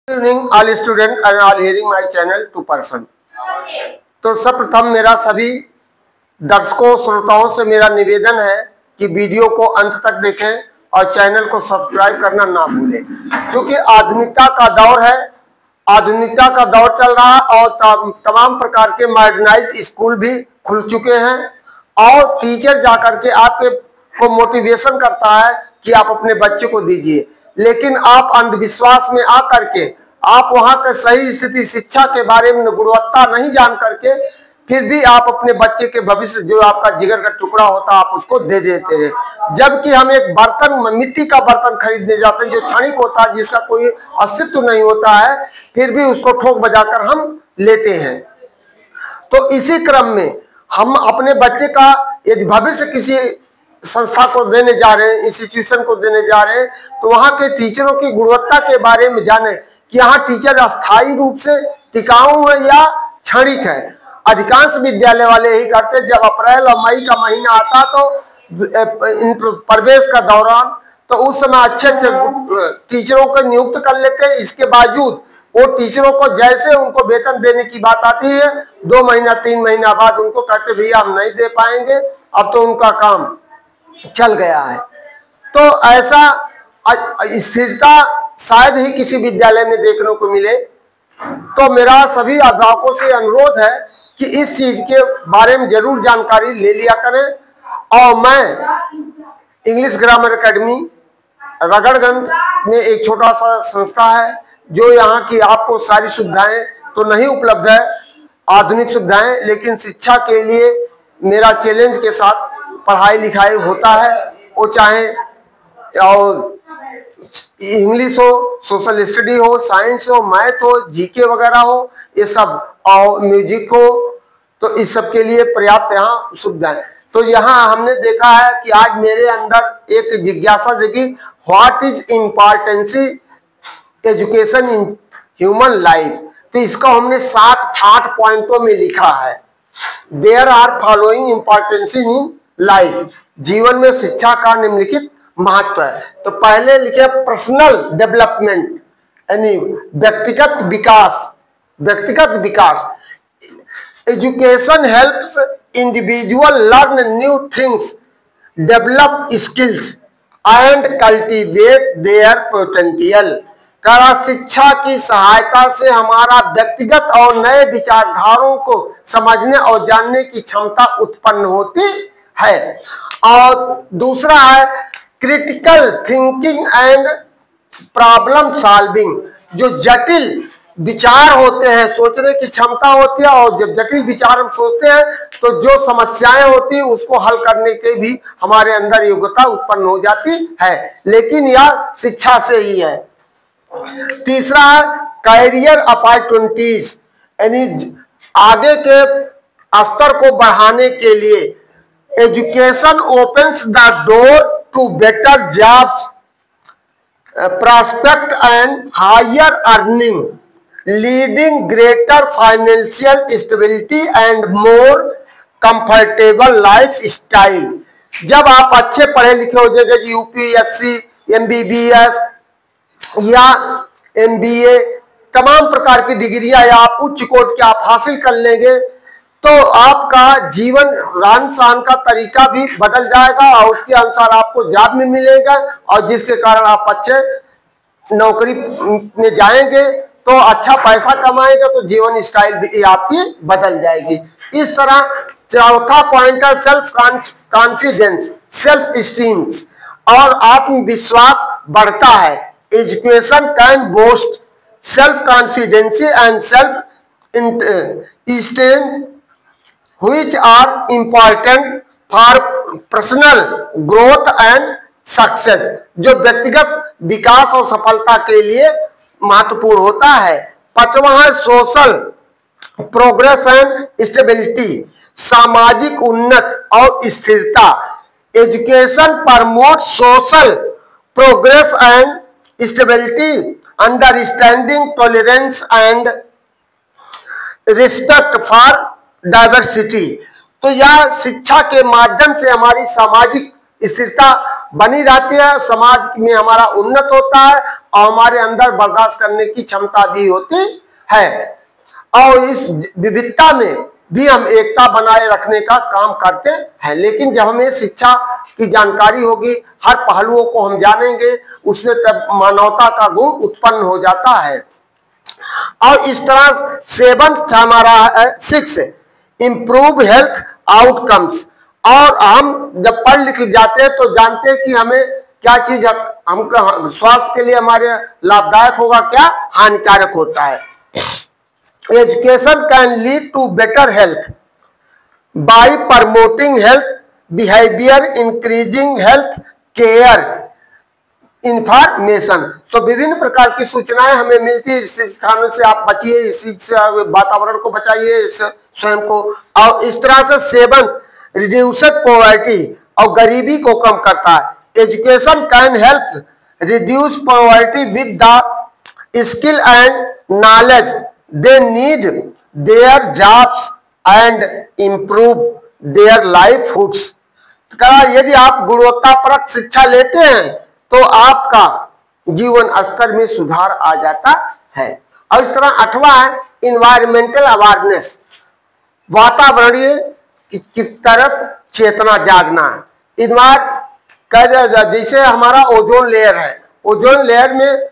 Good evening all students and all hearing my channel 2%। तो सर्वप्रथम मेरा सभी दर्शकों श्रोताओं से मेरा निवेदन है कि वीडियो को अंत तक देखें और चैनल को सब्सक्राइब करना ना भूलें, क्योंकि आधुनिकता का दौर है, आधुनिकता का दौर चल रहा है और तमाम प्रकार के मॉडर्नाइज स्कूल भी खुल चुके हैं और टीचर जाकर के आपके को मोटिवेशन करता है कि आप अपने बच्चे को दीजिए, लेकिन आप अंधविश्वास में आकर के आप वहां के सही स्थिति शिक्षा के बारे में गुणवत्ता नहीं जान करके फिर भी आप अपने बच्चे के भविष्य जो आपका जिगर का टुकड़ा होता है आप उसको दे देते हैं। जबकि हम एक बर्तन, मिट्टी का बर्तन खरीदने जाते हैं जो क्षणिक होता है, जिसका कोई अस्तित्व नहीं होता है, फिर भी उसको ठोक बजाकर हम लेते हैं। तो इसी क्रम में हम अपने बच्चे का यदि भविष्य किसी संस्था को देने जा रहे हैं, इंस्टीट्यूशन को देने जा रहे हैं, तो वहां के टीचरों की गुणवत्ता के बारे में जाने कि यहाँ टीचर अस्थायी रूप से टिकाऊ है या क्षणिक है। अधिकांश विद्यालय वाले यही करते, जब अप्रैल और मई का महीना आता तो प्रवेश का दौरान तो उस समय अच्छे टीचरों को नियुक्त कर लेते हैं। इसके बावजूद वो टीचरों को जैसे उनको वेतन देने की बात आती है 2 महीना 3 महीना बाद उनको कहते भैया हम नहीं दे पाएंगे, अब तो उनका काम चल गया है। तो ऐसा स्थिरता शायद ही किसी विद्यालय में देखने को मिले। तो मेरा सभी अभिभावकों से अनुरोध है कि इस चीज के बारे में जरूर जानकारी ले लिया करें। और मैं इंग्लिश ग्रामर एकेडमी रगड़गंज में एक छोटा सा संस्था है जो यहाँ की आपको सारी सुविधाएं तो नहीं उपलब्ध है, आधुनिक सुविधाएं, लेकिन शिक्षा के लिए मेरा चैलेंज के साथ पढ़ाई लिखाई होता है। वो चाहे और इंग्लिश हो, सोशल स्टडी हो, साइंस हो, मैथ हो, जीके वगैरह हो, ये सब, और म्यूजिक हो, तो इस सब के लिए पर्याप्त यहाँ सुविधाएं। तो यहाँ हमने देखा है कि आज मेरे अंदर एक जिज्ञासा जगी, what is importancy education in human life. तो इसको हमने 7-8 पॉइंटों में लिखा है। There are following importancy in life, जीवन में शिक्षा का निम्नलिखित महत्व है। तो पहले लिखे पर्सनल डेवलपमेंट, यानी व्यक्तिगत विकास, व्यक्तिगत विकास। Education helps individual learn new things, develop skills and cultivate their potential. कला शिक्षा की सहायता से हमारा व्यक्तिगत और नए विचारधारों को समझने और जानने की क्षमता उत्पन्न होती है। और दूसरा है critical thinking and problem solving. जो जटिल विचार होते हैं, सोचने की क्षमता होती है, और जब जटिल विचार हम सोचते हैं तो जो समस्याएं होती है उसको हल करने के भी हमारे अंदर योग्यता उत्पन्न हो जाती है, लेकिन यह शिक्षा से ही है। तीसरा है कैरियर अपॉर्चुनिटीज, यानी आगे के स्तर को बढ़ाने के लिए education opens the door to better jobs, prospect and higher earning, leading greater financial stability and more comfortable lifestyle। जब आप अच्छे पढ़े लिखे हो जाएंगे, यूपीएससी, एमबीबीएस या एमबीए, तमाम प्रकार की डिग्रियां या आप उच्च कोटि के आप हासिल कर लेंगे, तो आपका जीवन रहन सहन का तरीका भी बदल जाएगा और उसके अनुसार आपको जॉब भी मिलेगा, और जिसके कारण आप अच्छे नौकरी में जाएंगे तो अच्छा पैसा कमाएंगे, तो जीवन स्टाइल भी आपकी बदल जाएगी। इस तरह चौथा पॉइंट है सेल्फ कॉन्फिडेंस, सेल्फ स्टीम, और आत्मविश्वास बढ़ता है। Education can boost self confidence and self esteem which are important for personal growth and success, जो व्यक्तिगत विकास और सफलता के लिए महत्वपूर्ण होता है। पांचवा है सोशल प्रोग्रेस एंड स्टेबिलिटी, सामाजिक उन्नत और स्थिरता। Education promote social progress and stability, understanding, tolerance and respect for diversity. तो यह शिक्षा के माध्यम से हमारी सामाजिक स्थिरता बनी रहती है, समाज में हमारा उन्नत होता है और हमारे अंदर बर्दाश्त करने की क्षमता भी होती है। और इस विविधता में भी हम एकता बनाए रखने का काम करते हैं। लेकिन जब हमें शिक्षा की जानकारी होगी, हर पहलुओं को हम जानेंगे, उसमें तब मानवता का गुण उत्पन्न हो जाता है। और इस तरह 7 हमारा है 6 इम्प्रूव हेल्थ आउटकम्स। और हम जब पढ़ लिख जाते हैं तो जानते हैं कि हमें क्या चीज हम स्वास्थ्य के लिए हमारे लाभदायक होगा, क्या हानिकारक होता है। Education can lead to better health by promoting health behaviour, increasing health care information. तो विभिन्न प्रकार की सूचनाएं हमें मिलती है, इस खाने से आप बचिए, इसी वातावरण को बचाइए, स्वयं को। और इस तरह से 7 रिड्यूसड पॉवर्टी और गरीबी को कम करता है। Education can help reduce poverty with the skill and knowledge they need their jobs and improve their livelihoods. यदि आप गुणवत्तापरक शिक्षा लेते हैं तो आपका जीवन स्तर में सुधार आ जाता है। और इस तरह 8वां है इन्वायरमेंटल अवेयरनेस, वातावरणीय की तरफ चेतना जागना। जैसे हमारा ओजोन लेयर है, ओजोन लेयर में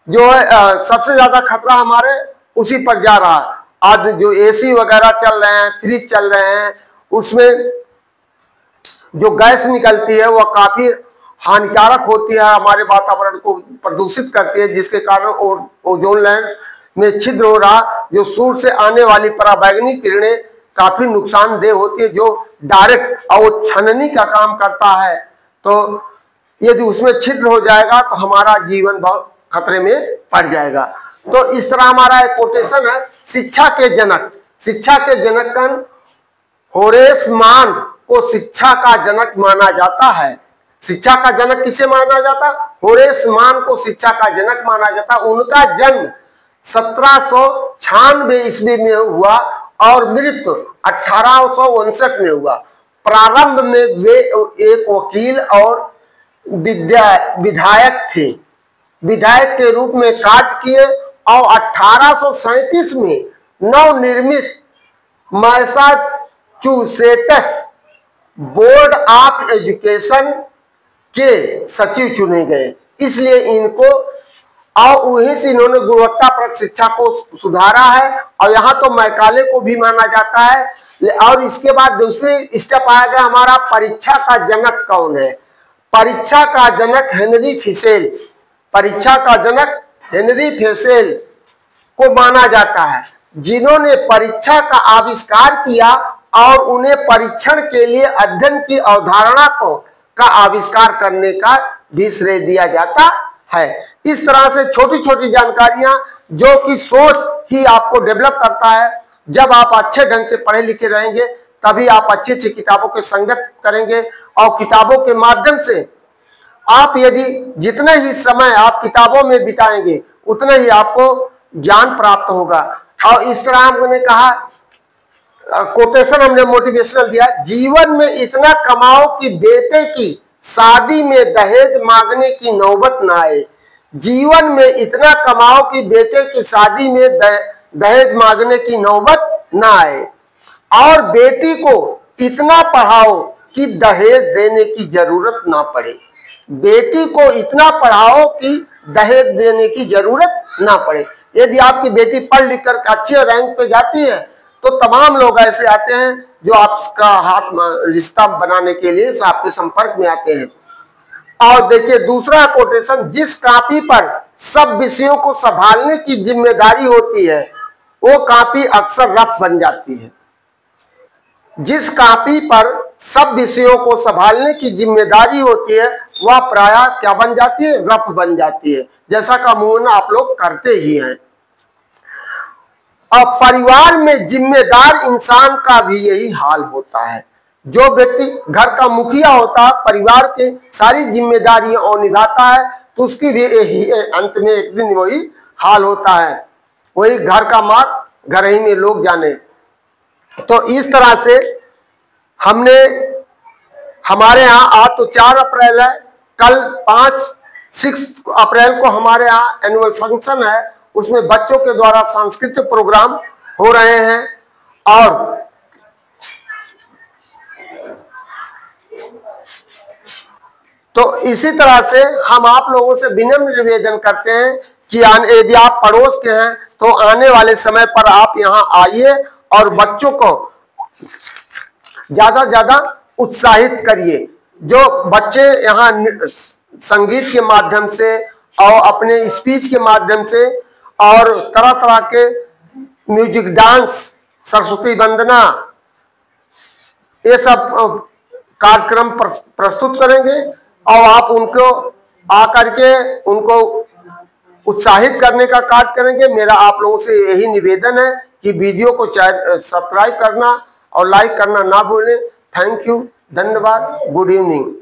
जो है सबसे ज्यादा खतरा हमारे उसी पर जा रहा है। आज जो एसी वगैरह चल रहे हैं, फ्रिज चल रहे हैं, उसमें जो गैस निकलती है वह काफी हानिकारक होती है, हमारे वातावरण को प्रदूषित करती है, जिसके कारण ओजोन लेयर में छिद्र हो रहा, जो सूर्य से आने वाली पराबैंगनी किरणें काफी नुकसानदेह होती है, जो डायरेक्ट और छननी का काम करता है। तो यदि उसमें छिद्र हो जाएगा तो हमारा जीवन बहुत खतरे में पड़ जाएगा। तो इस तरह हमारा एक कोटेशन है, शिक्षा के जनक। शिक्षा के जनक होरेस मान को शिक्षा का जनक माना जाता है। शिक्षा का जनक किसे माना जाता? होरेस मान को शिक्षा का जनक माना जाता। उनका जन्म 1796 ईस्वी में हुआ और मृत्यु 1859 में हुआ। प्रारंभ में वे एक वकील और विधायक थे, विधायक के रूप में कार्य किए और 1837 में नवनिर्मित मैसाचुसेट्स बोर्ड ऑफ एजुकेशन के सचिव चुने गए। इसलिए इनको और वहीं से इन्होंने गुणवत्तापरक शिक्षा को सुधारा है। और यहाँ तो मैकाले को भी माना जाता है। और इसके बाद दूसरी स्टेप आएगा हमारा, परीक्षा का जनक कौन है? परीक्षा का जनक हेनरी फिशेल, परीक्षा का जनक हेनरी फिशेल को माना जाता है, जिन्होंने परीक्षा का आविष्कार किया और उन्हें परीक्षण के लिए अध्ययन की अवधारणा का आविष्कार करने का भी श्रेय दिया जाता है। इस तरह से छोटी छोटी जानकारियां जो कि सोच ही आपको डेवलप करता है। जब आप अच्छे ढंग से पढ़े लिखे रहेंगे तभी आप अच्छी अच्छी किताबों के संगत करेंगे। और किताबों के माध्यम से आप यदि जितने ही समय आप किताबों में बिताएंगे उतना ही आपको ज्ञान प्राप्त होगा। और इस तरह हमने कहा, कोटेशन हमने मोटिवेशनल दिया, जीवन में इतना कमाओ कि बेटे की शादी में दहेज मांगने की नौबत ना आए। जीवन में इतना कमाओ कि बेटे की शादी में दहेज मांगने की नौबत ना आए। और बेटी को इतना पढ़ाओ कि दहेज देने की जरूरत ना पड़े। बेटी को इतना पढ़ाओ कि दहेज देने की जरूरत ना पड़े। यदि आपकी बेटी पढ़ लिख कर अच्छे रैंक पे जाती है तो तमाम लोग ऐसे आते हैं जो आपका हाथ रिश्ता बनाने के लिए आपके संपर्क में आते हैं। और देखिए दूसरा कोटेशन, जिस कॉपी पर सब विषयों को संभालने की जिम्मेदारी होती है वो कॉपी अक्सर रफ बन जाती है। जिस कॉपी पर सब विषयों को संभालने की जिम्मेदारी होती है वह प्रायः क्या बन जाती है? रफ बन जाती है, जैसा का मुंह आप लोग करते ही हैं। और परिवार में जिम्मेदार इंसान का भी यही हाल होता है। जो व्यक्ति घर का मुखिया होता है, परिवार के सारी जिम्मेदारियां निभाता है, तो उसकी भी अंत में एक दिन वही हाल होता है। वही घर का मार घर ही में लोग जाने। तो इस तरह से हमने हमारे यहाँ आज तो 4 अप्रैल है, कल 5 6 अप्रैल को हमारे यहाँ एनुअल फंक्शन है, उसमें बच्चों के द्वारा सांस्कृतिक प्रोग्राम हो रहे हैं। और तो इसी तरह से हम आप लोगों से विनम्र निवेदन करते हैं कि यदि आप पड़ोस के हैं तो आने वाले समय पर आप यहाँ आइए और बच्चों को ज्यादा ज्यादा उत्साहित करिए। जो बच्चे यहाँ संगीत के माध्यम से और अपने स्पीच के माध्यम से और तरह तरह के म्यूजिक, डांस, सरस्वती वंदना, ये सब कार्यक्रम प्रस्तुत करेंगे और आप उनको आकर के उनको उत्साहित करने का कार्य करेंगे। मेरा आप लोगों से यही निवेदन है कि वीडियो को सब्सक्राइब करना और लाइक करना ना भूलें। थैंक यू, धन्यवाद, गुड इवनिंग।